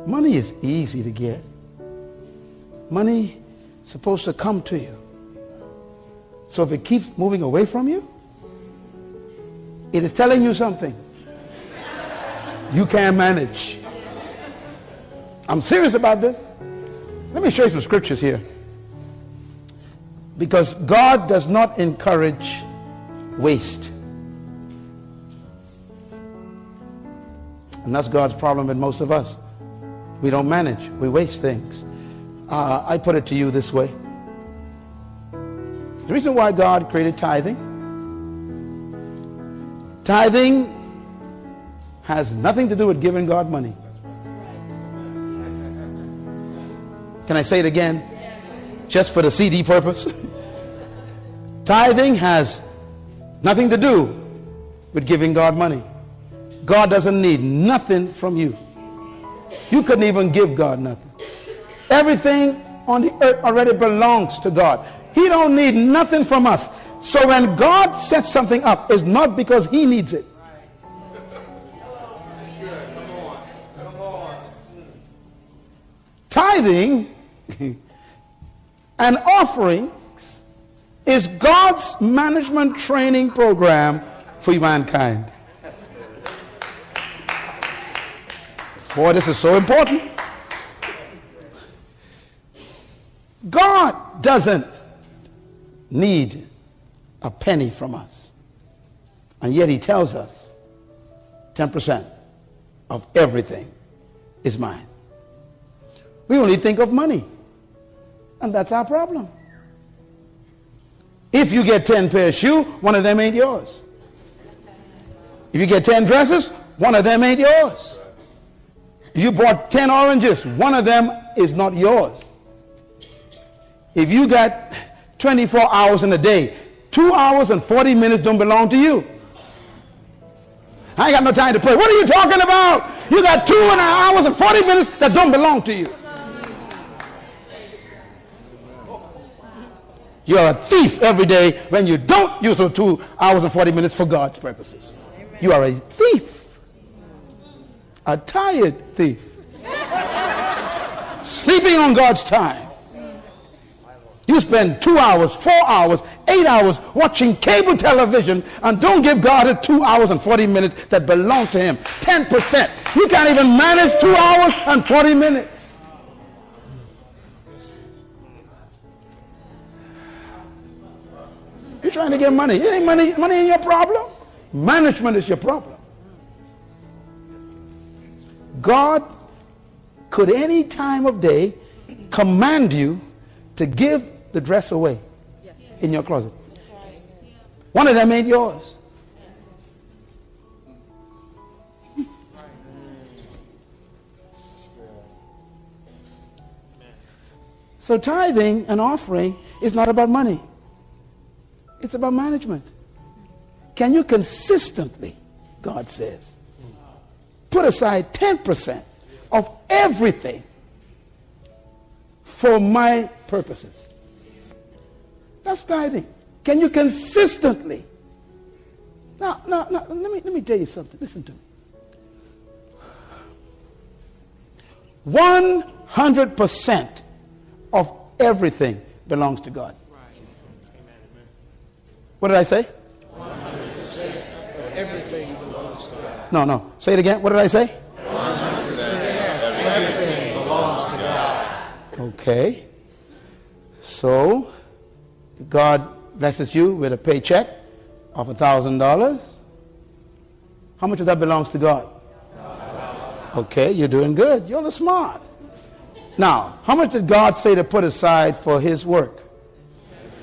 Money is easy to get. Money is supposed to come to you. So if it keeps moving away from you, it is telling you something you can't manage. I'm serious about this. Let me show you some scriptures here. Because God does not encourage waste. And that's God's problem with most of us. We don't manage. We waste things. I put it to you this way. The reason why God created tithing has nothing to do with giving God money. Can I say it again? Just for the CD purpose? Tithing has nothing to do with giving God money. God doesn't need nothing from you. You couldn't even give God nothing. Everything on the earth already belongs to God. He don't need nothing from us. So when God sets something up, it's not because he needs it. Tithing and offerings is God's management training program for mankind. Boy, this is so important. God doesn't need a penny from us. And yet he tells us 10% of everything is mine. We only think of money. And that's our problem. If you get 10 pairs of shoes, one of them ain't yours. If you get 10 dresses, one of them ain't yours. If you bought 10 oranges, one of them is not yours. If you got 24 hours in a day, 2 hours and 40 minutes don't belong to you. I ain't got no time to pray. What are you talking about? You got 2 hours and 40 minutes that don't belong to you. You're a thief every day when you don't use those 2 hours and 40 minutes for God's purposes. You are a thief. A tired thief. Sleeping on God's time. You spend 2 hours, 4 hours, 8 hours watching cable television and don't give God the 2 hours and 40 minutes that belong to him. 10%. You can't even manage 2 hours and 40 minutes. You're trying to get money. It ain't money ain't your problem. Management is your problem. God could any time of day command you to give the dress away in your closet. One of them ain't yours. So tithing and offering is not about money. It's about management. Can you consistently, God says, put aside 10% of everything for my purposes? That's tithing. Can you consistently? Now, let me tell you something. Listen to me. 100% of everything belongs to God. What did I say? 100% of everything belongs to God. No. Say it again. What did I say? 100% of everything belongs to God. Okay. So, God blesses you with a paycheck of $1,000. How much of that belongs to God? Okay, you're doing good. You're smart. Now, how much did God say to put aside for his work?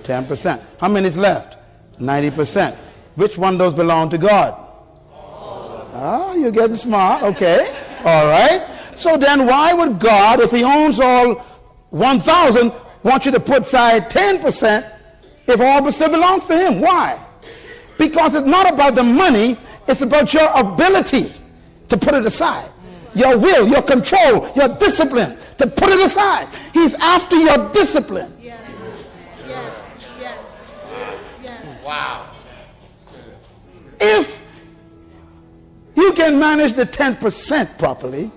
10%. How many is left? 90%. Which one of those belong to God? Ah, you're getting smart. Okay. All right. So then why would God, if he owns all 1,000, want you to put aside 10% if all but still belongs to him? Why? Because it's not about the money. It's about your ability to put it aside. Your will, your control, your discipline to put it aside. He's after your discipline. Wow. If you can manage the 10% properly,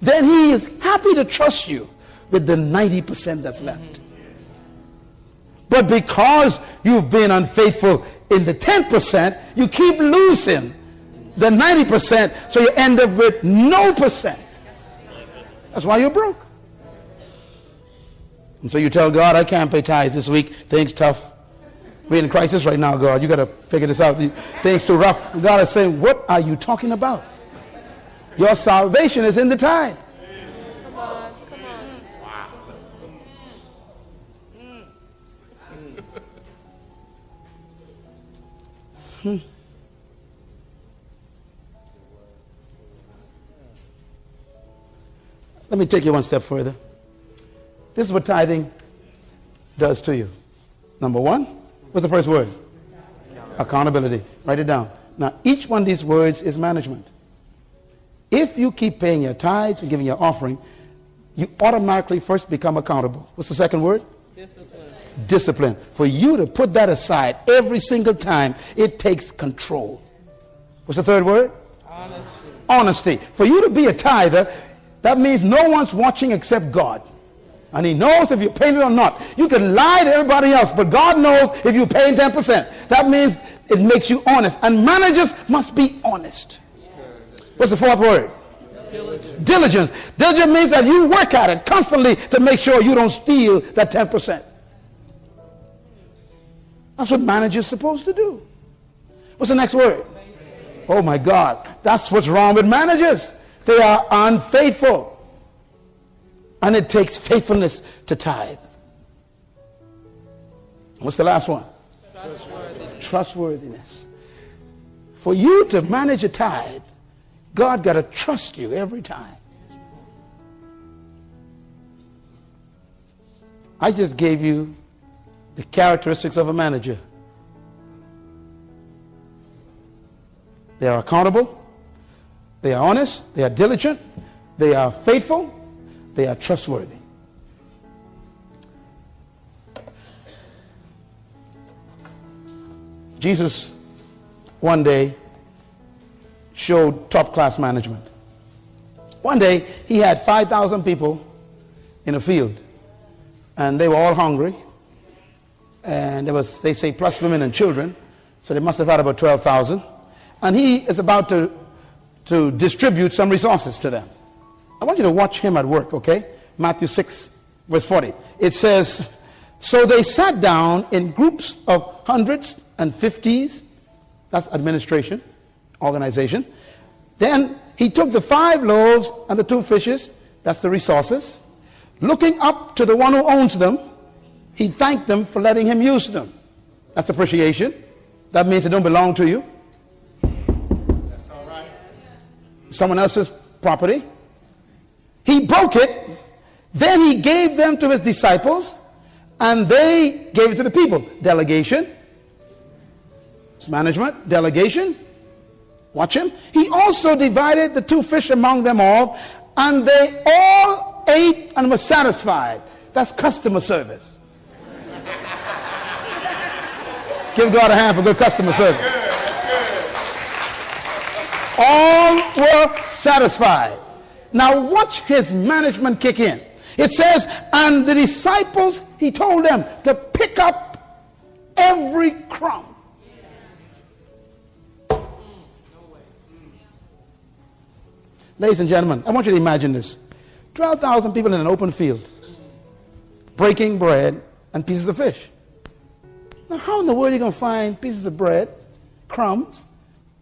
then he is happy to trust you with the 90% that's left. But because you've been unfaithful in the 10%, you keep losing the 90%, so you end up with no percent. That's why you're broke. And so you tell God, I can't pay tithes this week. Things tough. We're in a crisis right now, God. You got to figure this out. Things too rough. And God is saying, what are you talking about? Your salvation is in the tithe. Come on, come on. Wow. Let me take you one step further. This is what tithing does to you. Number one, what's the first word? Accountability. Write it down. Now, each one of these words is management. If you keep paying your tithes and giving your offering, you automatically first become accountable. What's the second word? Discipline. Discipline. For you to put that aside every single time, it takes control. What's the third word? Honesty. Honesty. For you to be a tither, that means no one's watching except God. And he knows if you're paying it or not. You can lie to everybody else, but God knows if you're paying 10%. That means it makes you honest. And managers must be honest. What's the fourth word? Diligence. Diligence. Diligence means that you work at it constantly to make sure you don't steal that 10%. That's what managers are supposed to do. What's the next word? Oh my God. That's what's wrong with managers. They are unfaithful. And it takes faithfulness to tithe. What's the last one? Trustworthiness. Trustworthiness. For you to manage a tithe, God got to trust you every time. I just gave you the characteristics of a manager. They are accountable. They are honest. They are diligent. They are faithful. They are trustworthy. Jesus one day showed top-class management. One day he had 5,000 people in a field, and they were all hungry, and there was, they say, plus women and children, so they must have had about 12,000, and he is about to distribute some resources to them. I want you to watch him at work, okay? Matthew 6, verse 40. It says, so they sat down in groups of hundreds and fifties. That's administration, organization. Then he took the 5 loaves and the 2 fishes. That's the resources. Looking up to the one who owns them, he thanked them for letting him use them. That's appreciation. That means they don't belong to you. That's all right. Someone else's property. He broke it. Then he gave them to his disciples, and they gave it to the people. Delegation. It's management. Delegation. Watch him. He also divided the 2 fish among them all, and they all ate and were satisfied. That's customer service. Give God a hand for good customer service. All were satisfied. Now watch his management kick in. It says, and the disciples, he told them to pick up every crumb. Ladies and gentlemen, I want you to imagine this. 12,000 people in an open field, breaking bread and pieces of fish. Now how in the world are you going to find pieces of bread, crumbs,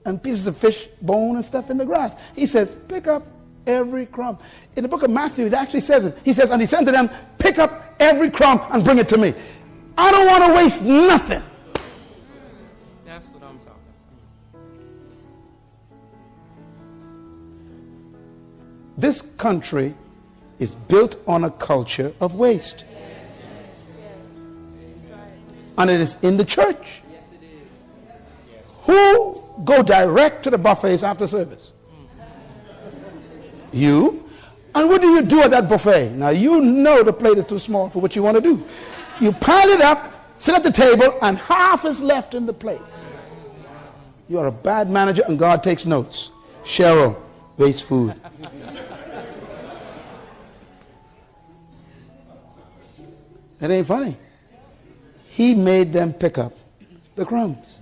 and pieces of fish, bone and stuff in the grass? He says, pick up every crumb. In the book of Matthew, it actually says it. He says, and he said to them, pick up every crumb and bring it to me. I don't want to waste nothing. That's what I'm talking about. This country is built on a culture of waste. And it is in the church. Who go direct to the buffets after service? You. And what do you do at that buffet? Now you know the plate is too small for what you want to do. You pile it up, sit at the table, and half is left in the plate. You are a bad manager, and God takes notes. Cheryl, waste food. That ain't funny. He made them pick up the crumbs.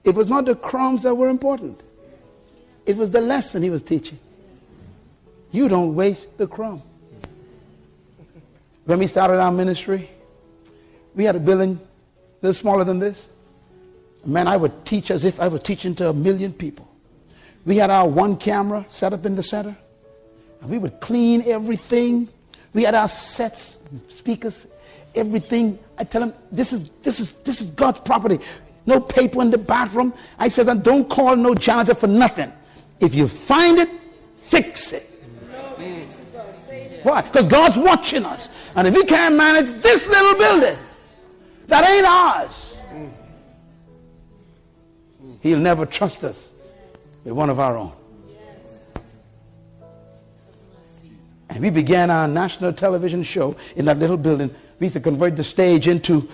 It was not the crumbs that were important. It was the lesson he was teaching. You don't waste the crumb. When we started our ministry, we had a building a little smaller than this. Man, I would teach as if I was teaching to 1 million people. We had our one camera set up in the center, and we would clean everything. We had our sets, speakers, everything. I tell them, this is God's property. No paper in the bathroom. I said, don't call no janitor for nothing. If you find it, fix it. Why? Because God's watching us. And if we can't manage this little building, that ain't ours, he'll never trust us with one of our own. And we began our national television show in that little building. We used to convert the stage into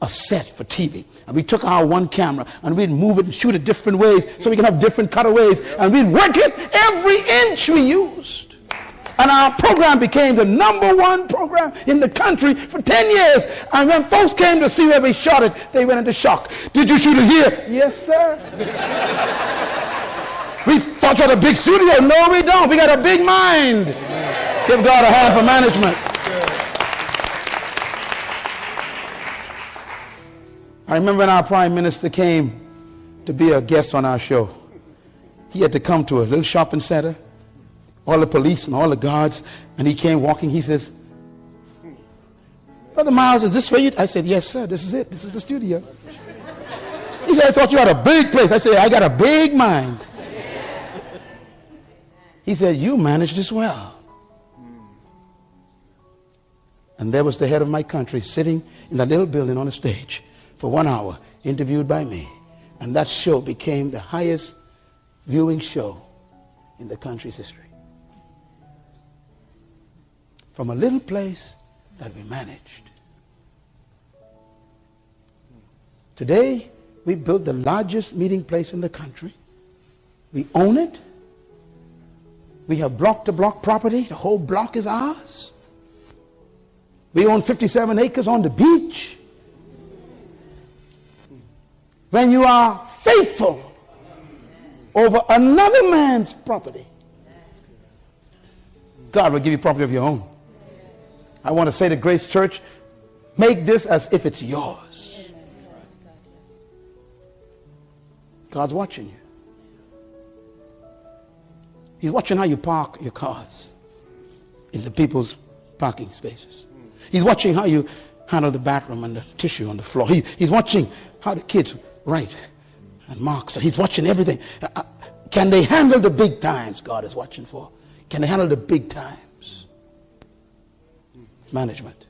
a set for TV. And we took our one camera and we'd move it and shoot it different ways so we can have different cutaways. And we'd work it every inch we used. And our program became the #1 program in the country for 10 years. And when folks came to see where we shot it, they went into shock. Did you shoot it here? Yes, sir. We thought you had a big studio. No, we don't. We got a big mind. Give God a hand for management. I remember when our prime minister came to be a guest on our show. He had to come to a little shopping center, all the police and all the guards, and he came walking. He says, Brother Myles, is this where you... I said, yes, sir, this is it. This is the studio. He said, I thought you had a big place. I said, I got a big mind. He said, you manage this well. And there was the head of my country sitting in that little building on a stage for 1 hour, interviewed by me. And that show became the highest viewing show in the country's history. From a little place that we managed. Today, we built the largest meeting place in the country. We own it. We have block-to-block property. The whole block is ours. We own 57 acres on the beach. When you are faithful over another man's property, God will give you property of your own. I want to say to Grace Church, make this as if it's yours. God's watching you. He's watching how you park your cars in the people's parking spaces. He's watching how you handle the bathroom and the tissue on the floor. He's watching how the kids write and mark. So he's watching everything. Can they handle the big times God is watching for? Can they handle the big times? It's management.